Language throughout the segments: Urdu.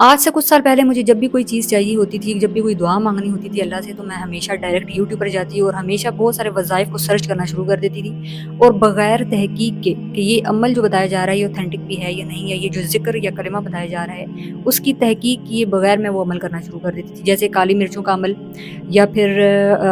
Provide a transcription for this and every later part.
آج سے کچھ سال پہلے مجھے جب بھی کوئی چیز چاہیے ہوتی تھی، جب بھی کوئی دعا مانگنی ہوتی تھی اللہ سے، تو میں ہمیشہ ڈائریکٹ یوٹیوب پر جاتی اور ہمیشہ بہت سارے وظائف کو سرچ کرنا شروع کر دیتی تھی، اور بغیر تحقیق کے کہ یہ عمل جو بتایا جا رہا ہے یہ اوتھینٹک بھی ہے یا نہیں ہے، یہ جو ذکر یا کلمہ بتایا جا رہا ہے اس کی تحقیق کیے بغیر میں وہ عمل کرنا شروع کر دیتی تھی، جیسے کالی مرچوں کا عمل، یا پھر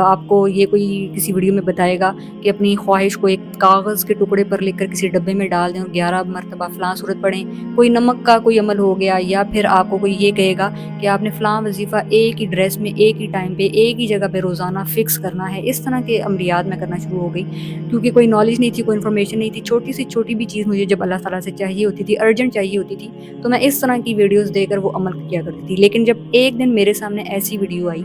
آپ کو یہ کوئی کسی ویڈیو میں بتائے گا کہ اپنی خواہش کو ایک کاغذ کے ٹکڑے پر لکھ کر کسی ڈبے میں ڈال دیں اور 11 مرتبہ فلاں صورت پڑھیں، کوئی نمک کا کوئی عمل ہو گیا، یا پھر آپ کو کوئی یہ کہے گا کہ آپ نے فلاں وظیفہ ایک ہی ڈریس میں ایک ہی ٹائم پہ ایک ہی جگہ پہ روزانہ فکس کرنا ہے۔ اس طرح کے عملیات میں کرنا شروع ہو گئی، کیونکہ کوئی نالج نہیں تھی، کوئی انفارمیشن نہیں تھی، چھوٹی سے چھوٹی بھی چیز مجھے جب اللہ تعالیٰ سے چاہیے ہوتی تھی، ارجنٹ چاہیے ہوتی تھی، تو میں اس طرح کی ویڈیوز دے کر وہ عمل کیا کرتی تھی۔ لیکن جب ایک دن میرے سامنے ایسی ویڈیو آئی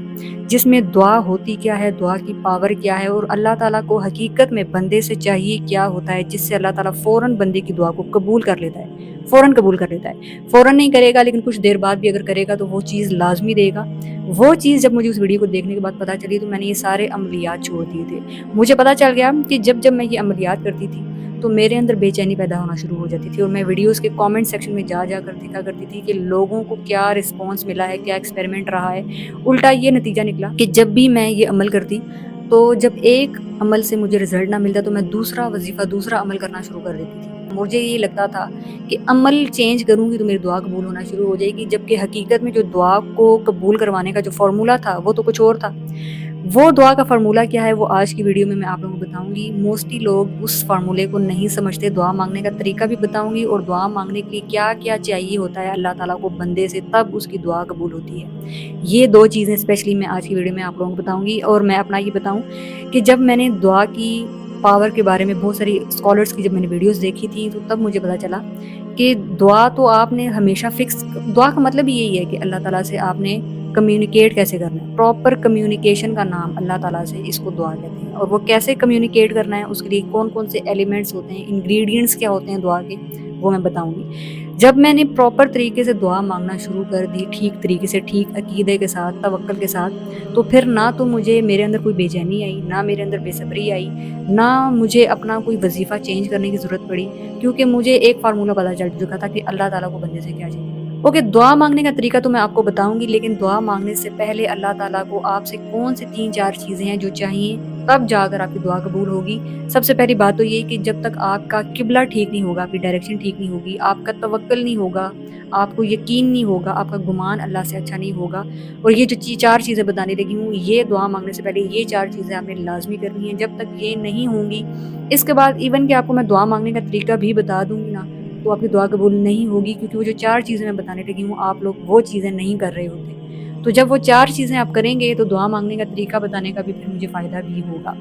جس میں دعا ہوتی کیا ہے، دعا کی پاور کیا ہے، اور اللہ تعالیٰ کو حقیقت میں بندے سے چاہیے کیا ہوتا ہے، جس سے اللہ تعالیٰ فوراً بندے کی دعا کو قبول کر لیتا ہے، فوراً قبول کر لیتا ہے، فوراً نہیں کرے گا لیکن کچھ دیر بعد بھی اگر کرے گا تو وہ چیز لازمی دے گا۔ وہ چیز جب مجھے اس ویڈیو کو دیکھنے کے بعد پتہ چلی تو میں نے یہ سارے عملیات چھوڑ دیے تھے۔ مجھے پتہ چل گیا کہ جب میں یہ عملیات کرتی تھی تو میرے اندر بے چینی پیدا ہونا شروع ہو جاتی تھی، اور میں ویڈیوز کے کامنٹ سیکشن میں جا کر دیکھا کرتی تھی کہ لوگوں کو کیا رسپانس ملا ہے، کیا ایکسپیریمنٹ رہا ہے۔ الٹا یہ نتیجہ نکلا کہ جب بھی میں یہ عمل کرتی تو جب ایک عمل سے مجھے رزلٹ نہ ملتا تو میں دوسرا وظیفہ، دوسرا عمل کرنا شروع کر دیتی تھی۔ مجھے یہ لگتا تھا کہ عمل چینج کروں گی تو میری دعا قبول ہونا شروع ہو جائے گی، جبکہ حقیقت میں جو دعا کو قبول کروانے کا جو فارمولہ تھا وہ تو کچھ اور تھا۔ وہ دعا کا فارمولہ کیا ہے وہ آج کی ویڈیو میں آپ لوگوں کو بتاؤں گی۔ موسٹلی لوگ اس فارمولے کو نہیں سمجھتے، دعا مانگنے کا طریقہ بھی بتاؤں گی، اور دعا مانگنے کے لیے کیا کیا چاہیے ہوتا ہے اللہ تعالیٰ کو بندے سے، تب اس کی دعا قبول ہوتی ہے۔ یہ دو چیزیں اسپیشلی میں آج کی ویڈیو میں آپ لوگوں کو بتاؤں گی، اور میں اپنا یہ بتاؤں کہ جب میں نے دعا کی پاور کے بارے میں بہت ساری اسکالرس کی جب میں نے ویڈیوز دیکھی تھی تو تب مجھے پتہ چلا کہ دعا تو آپ نے ہمیشہ فکس، دعا کا مطلب یہی ہے کہ اللہ تعالیٰ سے آپ نے کمیونیکیٹ کیسے کرنا ہے، پراپر کمیونیکیشن کا نام اللہ تعالیٰ سے اس کو دعا کہتے ہیں، اور وہ کیسے کمیونیکیٹ کرنا ہے، اس کے لیے کون کون سے ایلیمنٹس ہوتے ہیں، انگریڈینٹس کیا ہوتے ہیں دعا کے، وہ میں بتاؤں گی۔ جب میں نے پراپر طریقے سے دعا مانگنا شروع کر دی، ٹھیک طریقے سے، ٹھیک عقیدے کے ساتھ، توکل کے ساتھ، تو پھر نہ تو مجھے میرے اندر کوئی بے چینی آئی، نہ میرے اندر بے صبری آئی، نہ مجھے اپنا کوئی وظیفہ چینج کرنے کی ضرورت پڑی، کیونکہ مجھے ایک فارمولہ پتہ چل چکا تھا کہ اللہ تعالیٰ کو بندے سے کیا چاہیے۔ اوکے، دعا مانگنے کا طریقہ تو میں آپ کو بتاؤں گی، لیکن دعا مانگنے سے پہلے اللہ تعالیٰ کو آپ سے کون سے 3-4 چیزیں ہیں جو چاہیے، تب جا کر آپ کی دعا قبول ہوگی۔ سب سے پہلی بات تو یہ کہ جب تک آپ کا قبلہ ٹھیک نہیں ہوگا، آپ کی ڈائریکشن ٹھیک نہیں ہوگی، آپ کا توکل نہیں ہوگا، آپ کو یقین نہیں ہوگا، آپ کا گمان اللہ سے اچھا نہیں ہوگا، اور یہ جو 4 چیزیں بتانے لگی ہوں، یہ دعا مانگنے سے پہلے یہ 4 چیزیں آپ نے لازمی کرنی ہیں۔ جب تک یہ نہیں ہوں گی، اس کے بعد ایون کہ آپ کو میں دعا مانگنے کا طریقہ بھی بتا دوں گی نا، تو آپ کی دعا قبول نہیں ہوگی، کیونکہ وہ جو 4 چیزیں میں بتانے لگی ہوں آپ لوگ وہ چیزیں نہیں کر رہے ہوتے۔ تو جب وہ 4 چیزیں آپ کریں گے تو دعا مانگنے کا طریقہ بتانے کا بھی پھر مجھے فائدہ بھی ہوگا۔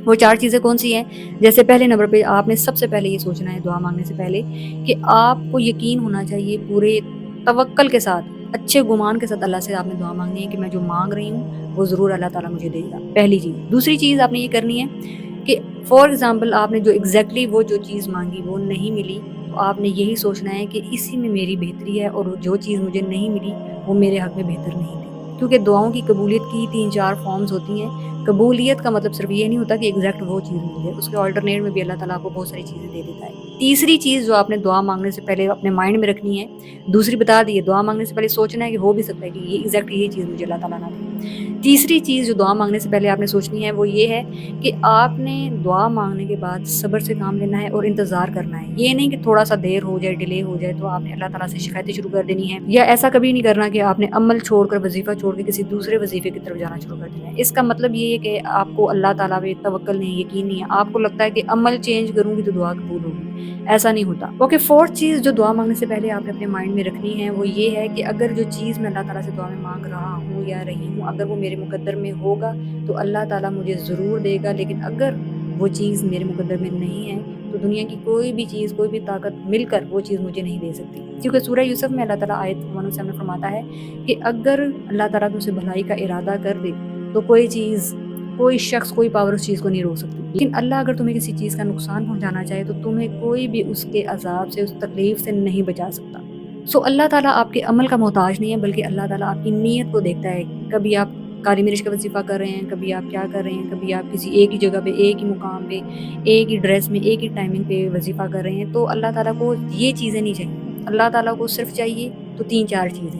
وہ 4 چیزیں کون سی ہیں؟ جیسے پہلے نمبر پہ آپ نے سب سے پہلے یہ سوچنا ہے دعا مانگنے سے پہلے کہ آپ کو یقین ہونا چاہیے، پورے توکل کے ساتھ، اچھے گمان کے ساتھ اللہ سے آپ نے دعا مانگنی ہے کہ میں جو مانگ رہی ہوں وہ ضرور اللہ تعالیٰ مجھے دے گا، پہلی چیز۔ دوسری چیز آپ نے یہ کرنی ہے کہ فار ایگزامپل آپ نے جو ایگزیکٹلی وہ جو چیز مانگی وہ نہیں ملی، تو آپ نے یہی سوچنا ہے کہ اسی میں میری بہتری ہے، اور جو چیز مجھے نہیں ملی وہ میرے حق میں بہتر نہیں تھی، کیونکہ دعاؤں کی قبولیت کی 3-4 فارمز ہوتی ہیں۔ قبولیت کا مطلب صرف یہ نہیں ہوتا کہ ایگزیکٹ وہ چیز مل جائے، اس کے آلٹرنیٹ میں بھی اللہ تعالیٰ کو بہت ساری چیزیں دے دیتا ہے۔ تیسری چیز جو آپ نے دعا مانگنے سے پہلے اپنے مائنڈ میں رکھنی ہے، دوسری بتا دی ہے، دعا مانگنے سے پہلے سوچنا ہے کہ ہو بھی سکتا ہے کہ یہ ایگزیکٹ یہ چیز مجھے اللہ تعالیٰ نہ دے۔ تیسری چیز جو دعا مانگنے سے پہلے آپ نے سوچنی ہے وہ یہ ہے کہ آپ نے دعا مانگنے کے بعد صبر سے کام لینا ہے اور انتظار کرنا ہے۔ یہ نہیں کہ تھوڑا سا دیر ہو جائے، ڈیلے ہو جائے تو آپ نے اللہ تعالیٰ سے شکایتیں شروع کر دینی ہے، یا ایسا کبھی نہیں کرنا کہ آپ نے عمل چھوڑ کر، وظیفہ چھوڑ کے کسی دوسرے وظیفے کی طرف جانا شروع کر دینا ہے۔ اس کا مطلب یہ ہے کہ آپ کو اللہ تعالیٰ پہ توکل نہیں، یقین نہیں ہے، آپ کو لگتا ہے کہ عمل چینج کروں گی تو دعا قبول ہوگی، ایسا نہیں ہوتا۔ اوکے، فورتھ چیز جو دعا مانگنے سے پہلے آپ نے اپنے مائنڈ میں رکھنی ہے وہ یہ ہے کہ اگر جو چیز میں اللہ تعالیٰ سے دعا میں مانگ رہا ہوں یا رہی ہوں، اگر وہ میرے مقدر میں ہوگا تو اللہ تعالیٰ مجھے ضرور دے گا، لیکن اگر وہ چیز میرے مقدر میں نہیں ہے تو دنیا کی کوئی بھی چیز، کوئی بھی طاقت مل کر وہ چیز مجھے نہیں دے سکتی، کیونکہ سورہ یوسف میں اللہ تعالیٰ آیت 107 میں فرماتا ہے کہ اگر اللہ تعالیٰ تم سے بھلائی کا ارادہ کر دے تو کوئی چیز، کوئی شخص، کوئی پاور اس چیز کو نہیں روک سکتی، لیکن اللہ اگر تمہیں کسی چیز کا نقصان پہنچانا چاہے تو تمہیں کوئی بھی اس کے عذاب سے، اس تکلیف سے نہیں بچا سکتا۔ اللہ تعالیٰ آپ کے عمل کا محتاج نہیں ہے، بلکہ اللہ تعالیٰ آپ کی نیت کو دیکھتا ہے۔ کبھی آپ کالی مرچ کا وظیفہ کر رہے ہیں، کبھی آپ کیا کر رہے ہیں، کبھی آپ کسی ایک ہی جگہ پہ، ایک ہی مقام پہ، ایک ہی ڈریس میں، ایک ہی ٹائمنگ پہ وظیفہ کر رہے ہیں، تو اللہ تعالیٰ کو یہ چیزیں نہیں چاہیے۔ اللہ تعالیٰ کو صرف چاہیے تو 3-4 چیزیں،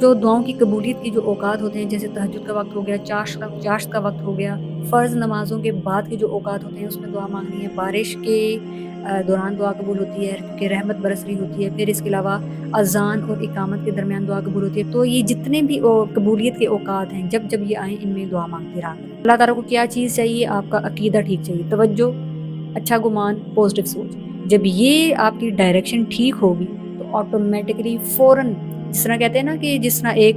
جو دعاؤں کی قبولیت کی جو اوقات ہوتے ہیں، جیسے تہجد کا وقت ہو گیا، چاشت کا وقت ہو گیا، فرض نمازوں کے بعد کے جو اوقات ہوتے ہیں اس میں دعا مانگنی ہے، بارش کے دوران دعا قبول ہوتی ہے کیونکہ رحمت برس رہی ہوتی ہے، پھر اس کے علاوہ اذان اور اقامت کے درمیان دعا قبول ہوتی ہے۔ تو یہ جتنے بھی قبولیت کے اوقات ہیں، جب جب یہ آئیں ان میں دعا مانگتے رہا کریں۔ اللہ تعالیٰ کو کیا چیز چاہیے؟ آپ کا عقیدہ ٹھیک چاہیے، توجہ، اچھا گمان، پازیٹیو سوچ۔ جب یہ آپ کی ڈائریکشن ٹھیک ہوگی تو آٹومیٹکلی فوراً، جس طرح کہتے ہیں نا کہ جس طرح ایک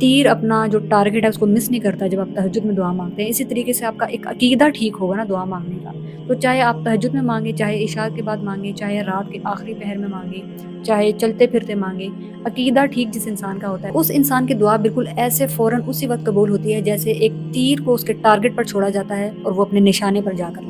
تیر اپنا جو ٹارگٹ ہے اس کو مس نہیں کرتا جب آپ تہجد میں دعا مانگتے ہیں، اسی طریقے سے آپ کا ایک عقیدہ ٹھیک ہوگا نا دعا مانگنے کا، تو چاہے آپ تہجد میں مانگیں، چاہے عشاء کے بعد مانگیں، چاہے رات کے آخری پہر میں مانگیں، چاہے چلتے پھرتے مانگیں، عقیدہ ٹھیک جس انسان کا ہوتا ہے اس انسان کی دعا بالکل ایسے فوراً اسی وقت قبول ہوتی ہے جیسے ایک تیر کو اس کے ٹارگٹ پر چھوڑا جاتا ہے اور وہ اپنے نشانے پر جا کر